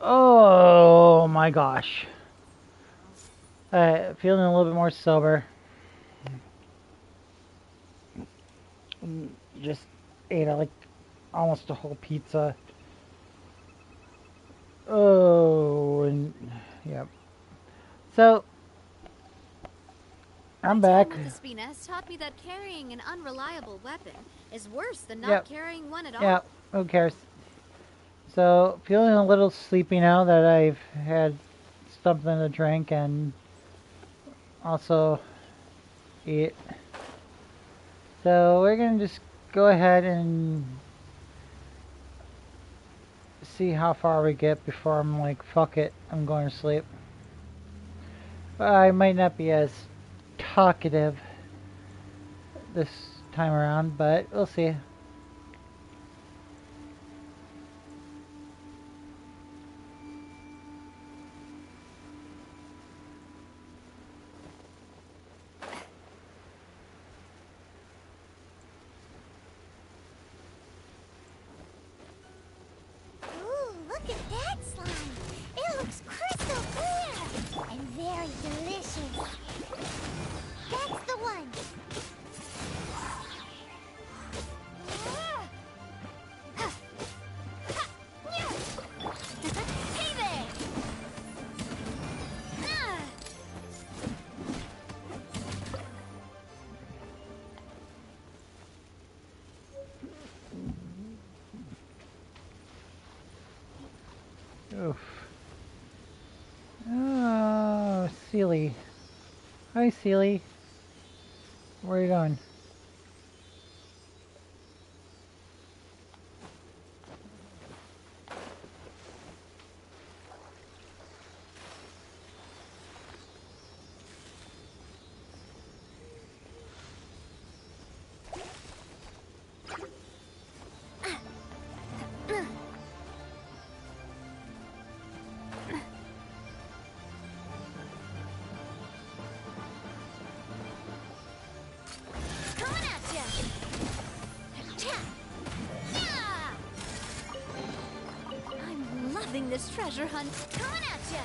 Oh my gosh. Feeling a little bit more sober. Just ate like almost a whole pizza. Oh, and yep. So I'm back. The Sh.t In Az taught me that carrying an unreliable weapon is worse than not Yep. carrying one at all. Yeah. Who cares? So feeling a little sleepy now that I've had something to drink and also eat. So we're gonna just go ahead and see how far we get before I'm like, fuck it, I'm going to sleep. But I might not be as talkative this time around, but we'll see. Ooh, look at that slime. It looks crystal clear and very delicious. That's the one. Hey there! Oof. Oh, Sealy. Hi, Sealy. Where are you going? Coming at ya! I'm loving this treasure hunt. Coming at ya!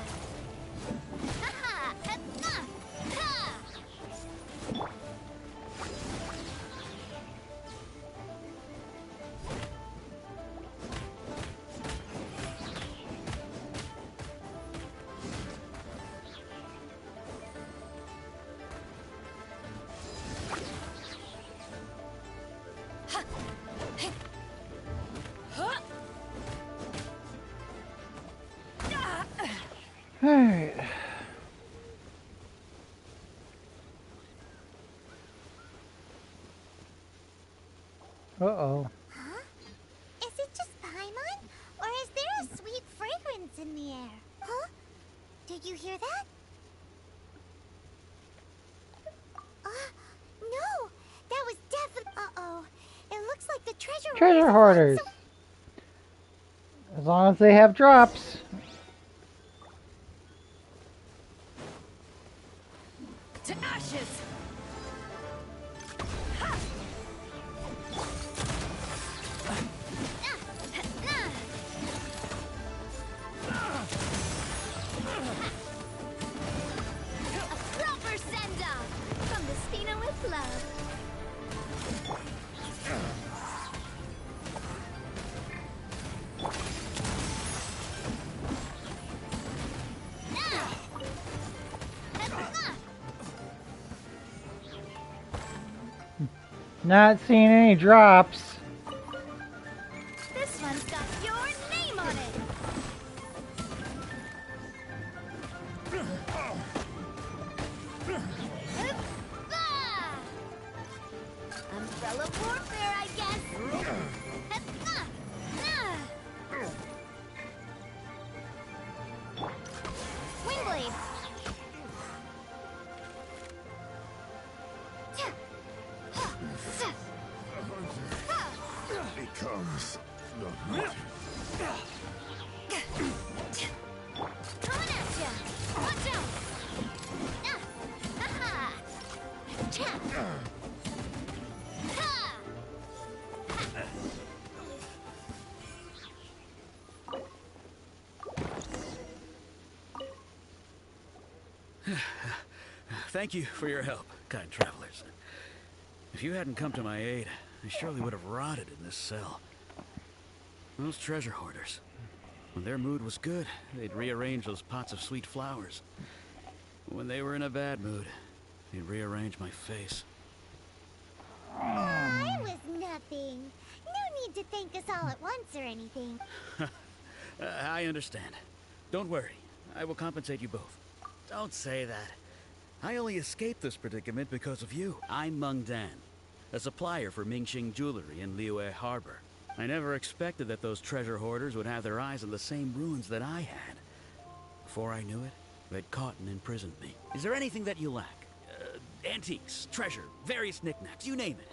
Alright. Uh-oh. Huh? Is it just Paimon? Or is there a sweet fragrance in the air? Huh? Did you hear that? No! That was definitely... Uh-oh. It looks like the Treasure hoarders. As long as they have drops. To ashes! A proper send-off from the Sh.t with love. Not seeing any drops. This one's got your name on it. Umbrella warfare, I guess. Wingblade. Thank you for your help, kind travelers. If you hadn't come to my aid, I surely would have rotted in this cell. Those treasure hoarders. When their mood was good, they'd rearrange those pots of sweet flowers. When they were in a bad mood, they'd rearrange my face. Oh, it was nothing. No need to thank us all at once or anything. I understand. Don't worry. I will compensate you both. Don't say that. I only escaped this predicament because of you. I'm Meng Dan, a supplier for Mingxing Jewelry in Liyue Harbor. I never expected that those treasure hoarders would have their eyes on the same ruins that I had. Before I knew it, they'd caught and imprisoned me. Is there anything that you lack? Antiques, treasure, various knickknacks, you name it.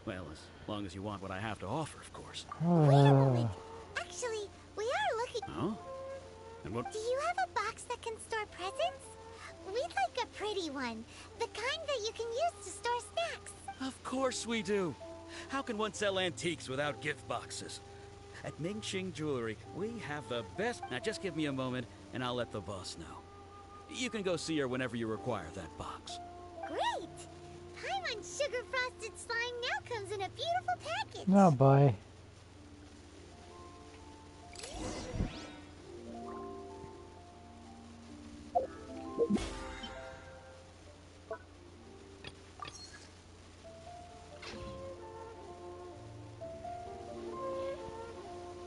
Well, as long as you want what I have to offer, of course. Wait a moment. Actually, we are looking... Oh? And what... Do you have a box that can store presents? We'd like a pretty one. The kind that you can use to store snacks. Of course we do. How can one sell antiques without gift boxes? At Mingxing Jewelry, we have the best... Now just give me a moment, and I'll let the boss know. You can go see her whenever you require that box. Great! Paimon Sugar Frosted Slime now comes in a beautiful package. Oh boy.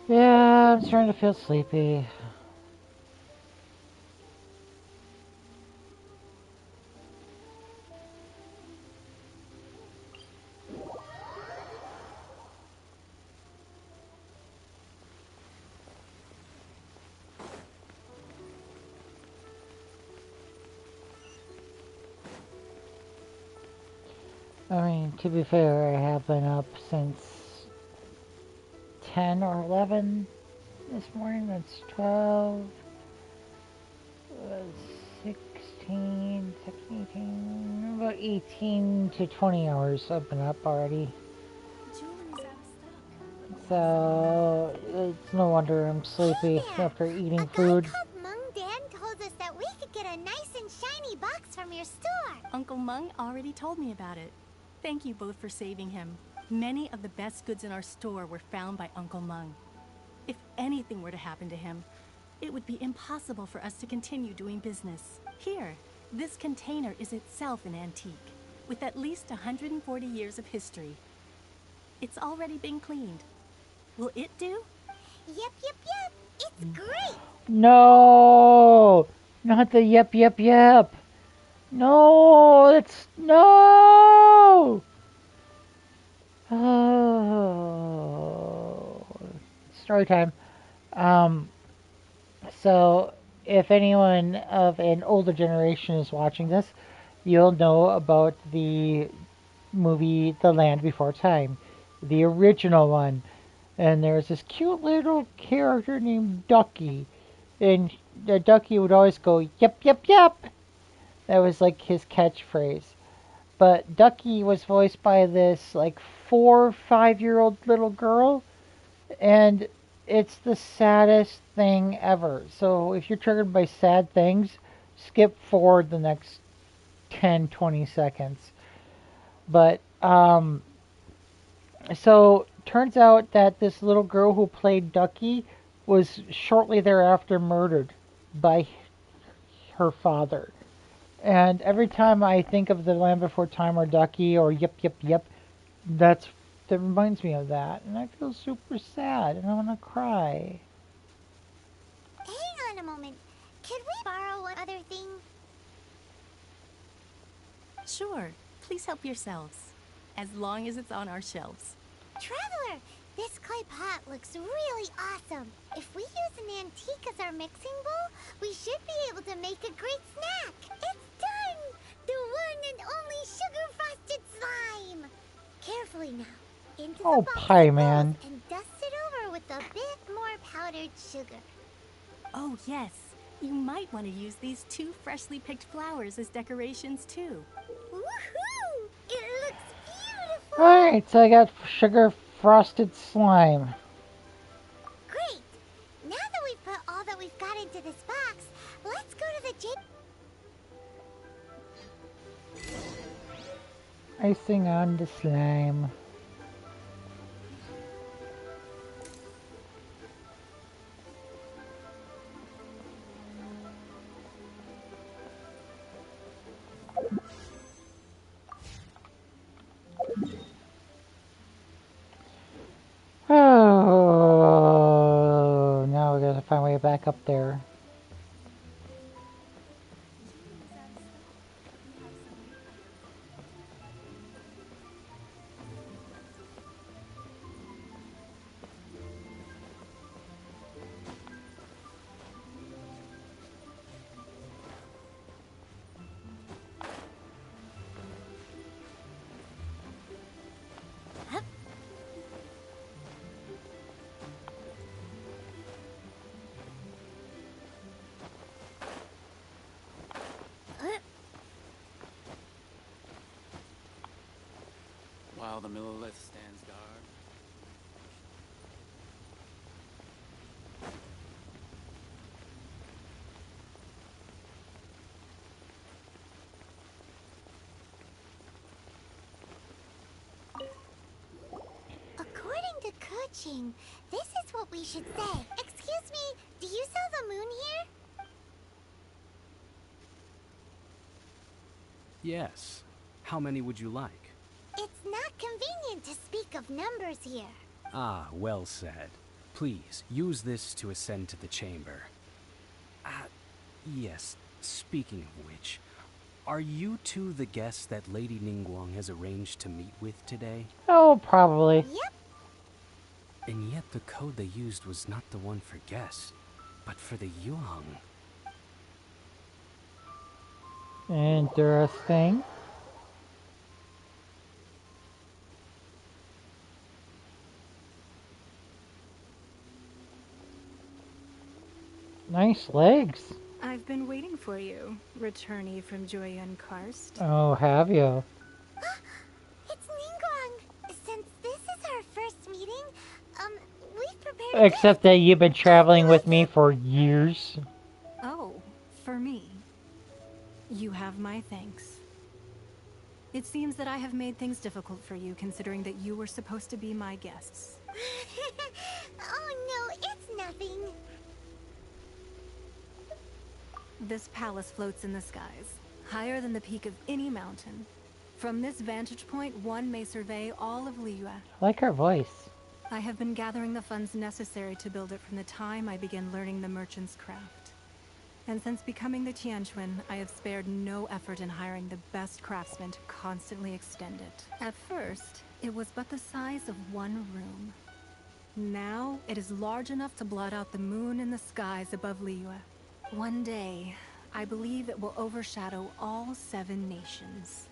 Yeah, I'm starting to feel sleepy. I mean, to be fair, I have been up since 10 or 11 this morning. That's 12, 16, 17, 18, about 18 to 20 hours I've been up already. So, it's no wonder I'm sleepy after eating food. A guy called Meng Dan told us that we could get a nice and shiny box from your store. Uncle Meng already told me about it. Thank you both for saving him. Many of the best goods in our store were found by Uncle Meng. If anything were to happen to him, it would be impossible for us to continue doing business. Here, this container is itself an antique, with at least 140 years of history. It's already been cleaned. Will it do? Yep. It's great. No! Not the yep. No! It's... No! Oh. Story time. So, if anyone of an older generation is watching this, you'll know about the movie The Land Before Time. The original one. And there's this cute little character named Ducky. And the Ducky would always go, yep. That was like his catchphrase. But Ducky was voiced by this like 4 or 5-year-old little girl. And it's the saddest thing ever. So if you're triggered by sad things, skip forward the next 10, 20 seconds. But, so turns out that this little girl who played Ducky was shortly thereafter murdered by her father. And every time I think of The Land Before Time or Ducky or yep, that reminds me of that. And I feel super sad and I want to cry. Hang on a moment. Could we borrow one other thing? Sure, please help yourselves, as long as it's on our shelves. Traveler, this clay pot looks really awesome. If we use an antique as our mixing bowl, we should be able to make a great snack. It's done! The one and only sugar-frosted slime! Carefully now. Into the box Paimon. and dust it over with a bit more powdered sugar. Oh yes, you might want to use these 2 freshly picked flowers as decorations too. Woohoo! It looks beautiful! Alright, so I got sugar frosted slime. Great! Now that we've put all that we've got into this box, let's go to the gym. Icing on the slime. Oh, now we gotta find a way back up there. While the Millilith stands guard. According to Kuching, this is what we should say. Excuse me, do you sell the moon here? Yes. How many would you like? It's not convenient to speak of numbers here. Ah, well said. Please, use this to ascend to the chamber. Yes, speaking of which, are you two the guests that Lady Ningguang has arranged to meet with today? Oh, probably. Yep. And yet the code they used was not the one for guests, but for the Yuang. Interesting. Nice legs. I've been waiting for you, returnee from Joyun Karst. Oh, have you? It's Ningguang. Since this is our first meeting, we've prepared Except that you've been traveling with me for years. Oh, for me. You have my thanks. It seems that I have made things difficult for you, considering that you were supposed to be my guests. Oh no, it's nothing. This palace floats in the skies, higher than the peak of any mountain. From this vantage point, one may survey all of Liyue. I like her voice. I have been gathering the funds necessary to build it from the time I began learning the merchant's craft. And since becoming the Tianquan, I have spared no effort in hiring the best craftsmen to constantly extend it. At first, it was but the size of one room. Now, it is large enough to blot out the moon in the skies above Liyue. One day, I believe it will overshadow all 7 nations.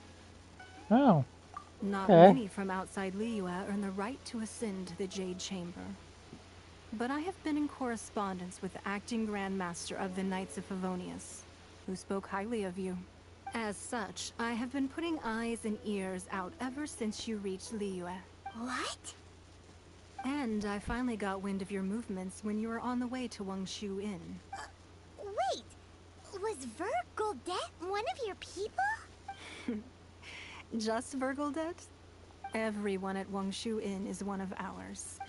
Oh. Not Okay. many from outside Liyue earn the right to ascend to the Jade Chamber. But I have been in correspondence with the acting Grand Master of the Knights of Favonius, who spoke highly of you. As such, I have been putting eyes and ears out ever since you reached Liyue. What? And I finally got wind of your movements when you were on the way to Wangshu Inn. Wait, was Vergoldet one of your people? Just Vergoldet? Everyone at Wangshu Inn is one of ours.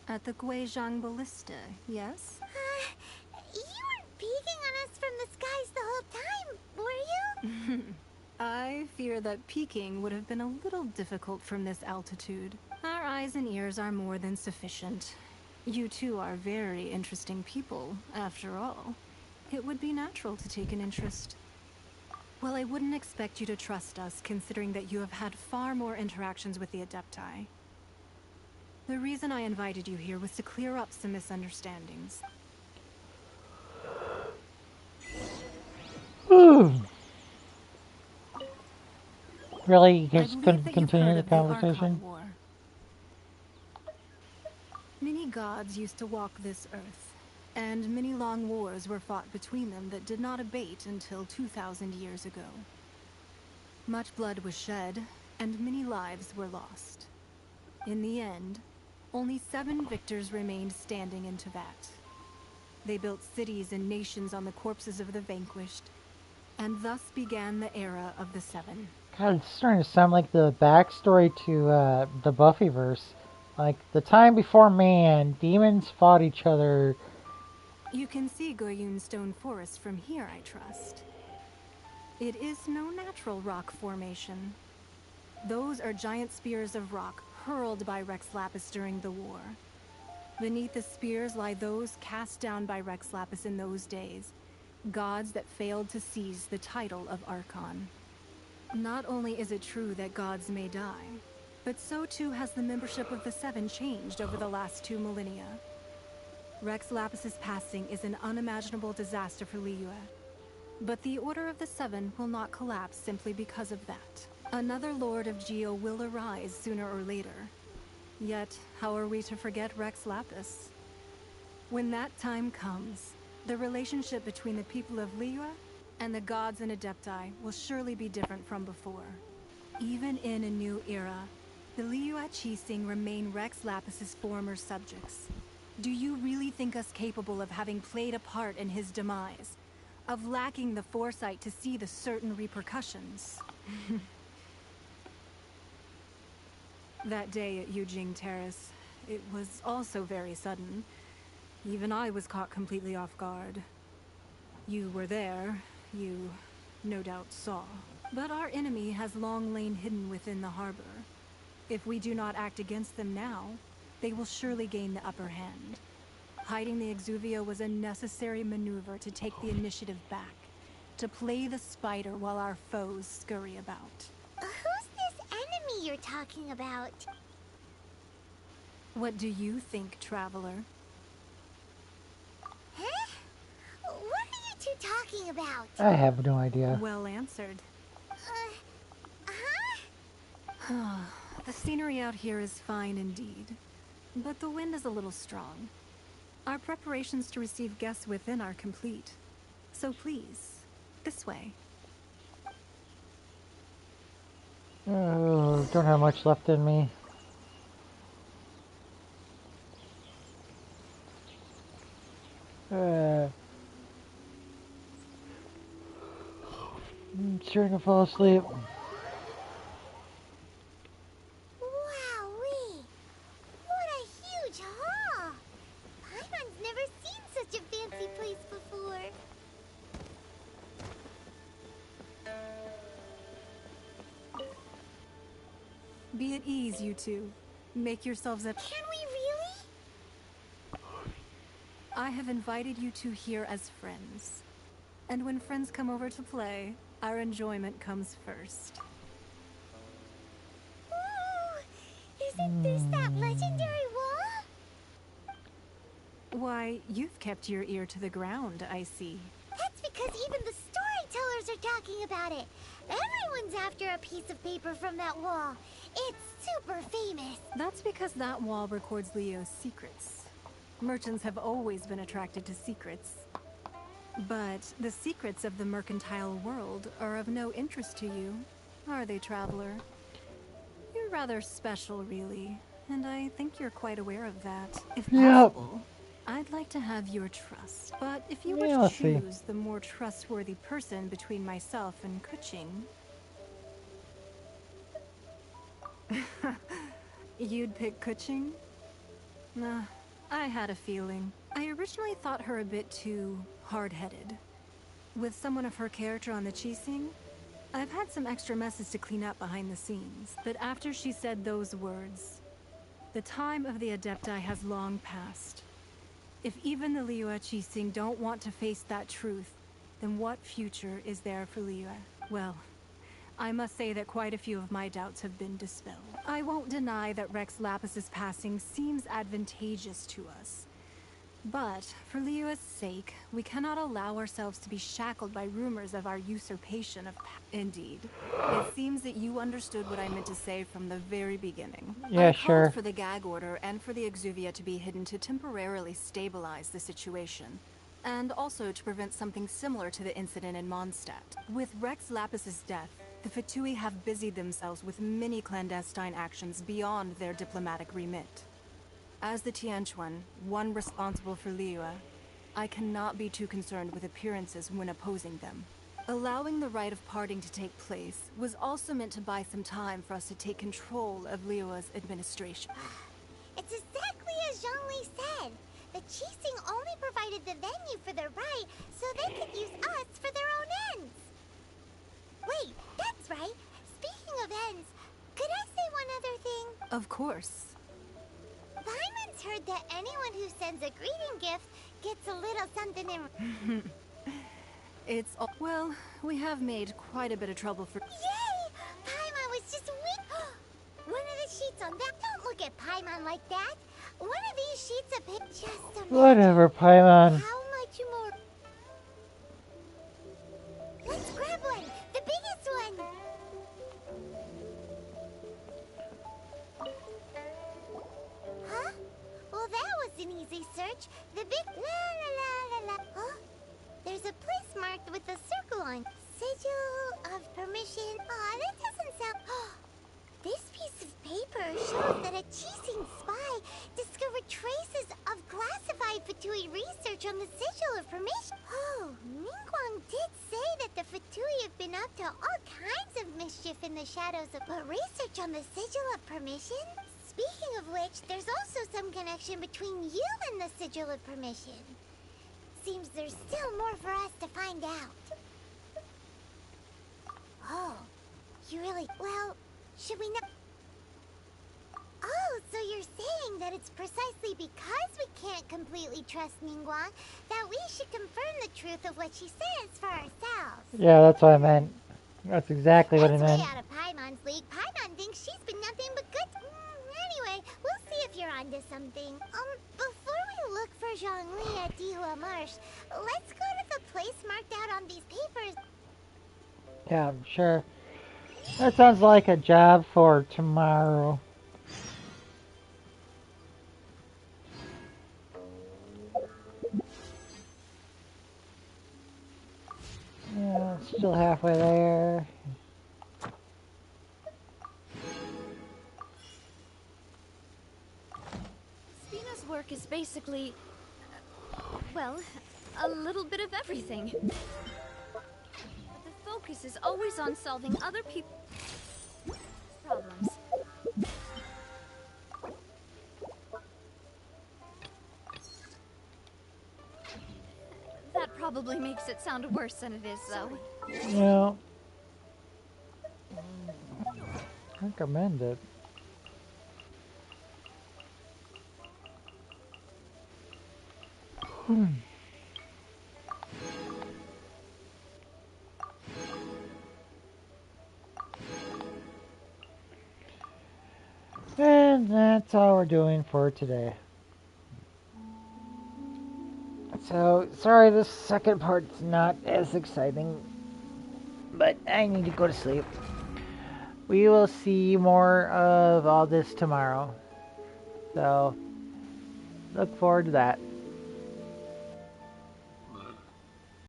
At the Guizhang Ballista, yes? You weren't peeking on us from the skies the whole time, were you? I fear that peeking would have been a little difficult from this altitude. Our eyes and ears are more than sufficient. You two are very interesting people, after all. It would be natural to take an interest. Well, I wouldn't expect you to trust us, considering that you have had far more interactions with the Adepti. The reason I invited you here was to clear up some misunderstandings. Really? You I just believe couldn't that you've continue heard the of the Archon conversation? War. Many gods used to walk this earth, and many long wars were fought between them that did not abate until 2,000 years ago. Much blood was shed, and many lives were lost. In the end, only 7 victors remained standing in Teyvat. They built cities and nations on the corpses of the vanquished, And thus began the era of the Seven. God, it's starting to sound like the backstory to the Buffyverse. Like, the time before man, demons fought each other. You can see Goyun Stone Forest from here, I trust. It is no natural rock formation. Those are giant spears of rock hurled by Rex Lapis during the war. Beneath the spears lie those cast down by Rex Lapis in those days, gods that failed to seize the title of Archon. Not only is it true that gods may die, but so too has the membership of the Seven changed over the last 2 millennia. Rex Lapis's passing is an unimaginable disaster for Liyue. But the Order of the Seven will not collapse simply because of that. Another Lord of Geo will arise sooner or later. Yet, how are we to forget Rex Lapis? When that time comes, the relationship between the people of Liyue and the gods and Adepti will surely be different from before. Even in a new era, the Liyue Qixing remain Rex Lapis's former subjects. Do you really think us capable of having played a part in his demise? Of lacking the foresight to see the certain repercussions? That day at Yujing Terrace, it was also very sudden. Even I was caught completely off guard. You were there, you no doubt saw. But our enemy has long lain hidden within the harbor. If we do not act against them now, they will surely gain the upper hand. Hiding the Exuvia was a necessary maneuver to take the initiative back, to play the spider while our foes scurry about. Who's this enemy you're talking about? What do you think, Traveler? Huh? What are you two talking about? I have no idea. Well answered. Huh? The scenery out here is fine indeed, but the wind is a little strong. Our preparations to receive guests within are complete. So please, this way. Oh, don't have much left in me. I'm starting to fall asleep. Wowee! What a huge hall! Paimon's never seen such a fancy place before. Be at ease, you two. Make yourselves at... Can we really? I have invited you two here as friends. And when friends come over to play, our enjoyment comes first. Ooh! Isn't this that legendary wall? Why, you've kept your ear to the ground, I see. That's because even the storytellers are talking about it. Everyone's after a piece of paper from that wall. It's super famous. That's because that wall records Leo's secrets. Merchants have always been attracted to secrets. But the secrets of the mercantile world are of no interest to you, are they, Traveler? You're rather special, really, and I think you're quite aware of that. If possible, I'd like to have your trust. But if you were to choose the more trustworthy person between myself and Kuching, you'd pick Kuching? Nah, I had a feeling. I originally thought her a bit too hard-headed. With someone of her character on the Qixing, I've had some extra messes to clean up behind the scenes. But after she said those words, the time of the Adepti has long passed. If even the Liyue Qixing don't want to face that truth, then what future is there for Liyue? Well, I must say that quite a few of my doubts have been dispelled. I won't deny that Rex Lapis's passing seems advantageous to us. But, for Liyue's sake, we cannot allow ourselves to be shackled by rumors of our usurpation of Indeed. It seems that you understood what I meant to say from the very beginning. Yeah, I sure. called for the gag order and for the Exuvia to be hidden to temporarily stabilize the situation. And also to prevent something similar to the incident in Mondstadt. With Rex Lapis's death, the p.2 have busied themselves with many clandestine actions beyond their diplomatic remit. As the Tianquan, one responsible for Liyue, I cannot be too concerned with appearances when opposing them. Allowing the rite of parting to take place was also meant to buy some time for us to take control of Liyue's administration. It's exactly as Zhongli said. The Qixing only provided the venue for their rite so they could use us for their own ends. Wait, that's right. Speaking of ends, could I say one other thing? Of course. Paimon's heard that anyone who sends a greeting gift gets a little something in... Well, we have made quite a bit of trouble for... Yay! Paimon was just one of the sheets on that. Don't look at Paimon like that. One of these sheets of paper. Just a Whatever, Paimon. How much more? Let's grab one. The biggest one. Huh? Well, that was an easy search. The big la la la la la. Huh? There's a place marked with a circle on. Sigil of permission. Aw, that doesn't sound... This piece of paper shows that a Qixing spy discovered traces of classified p.2 research on the Sigil of Permission. Oh, Ningguang did say that the p.2 have been up to all kinds of mischief in the shadows of... But research on the Sigil of Permission? Speaking of which, there's also some connection between you and the Sigil of Permission. Seems there's still more for us to find out. Oh, you really... Well, should we not... Oh, so you're saying that it's precisely because we can't completely trust Ningguang that we should confirm the truth of what she says for ourselves. Yeah, that's what I meant. That's exactly what I That's way meant. out of Paimon's league. Paimon thinks she's been nothing but good. Anyway, we'll see if you're onto something. Before we look for Zhongli at Dihua Marsh, let's go to the place marked out on these papers. Yeah, sure. That sounds like a job for tomorrow. Yeah, still halfway there. Spina's work is basically, well, a little bit of everything. But the focus is always on solving other people's problems. That probably makes it sound worse than it is, though. Yeah. Recommend it. And that's all we're doing for today. So, sorry this second part's not as exciting, but I need to go to sleep. We will see more of all this tomorrow. So, look forward to that.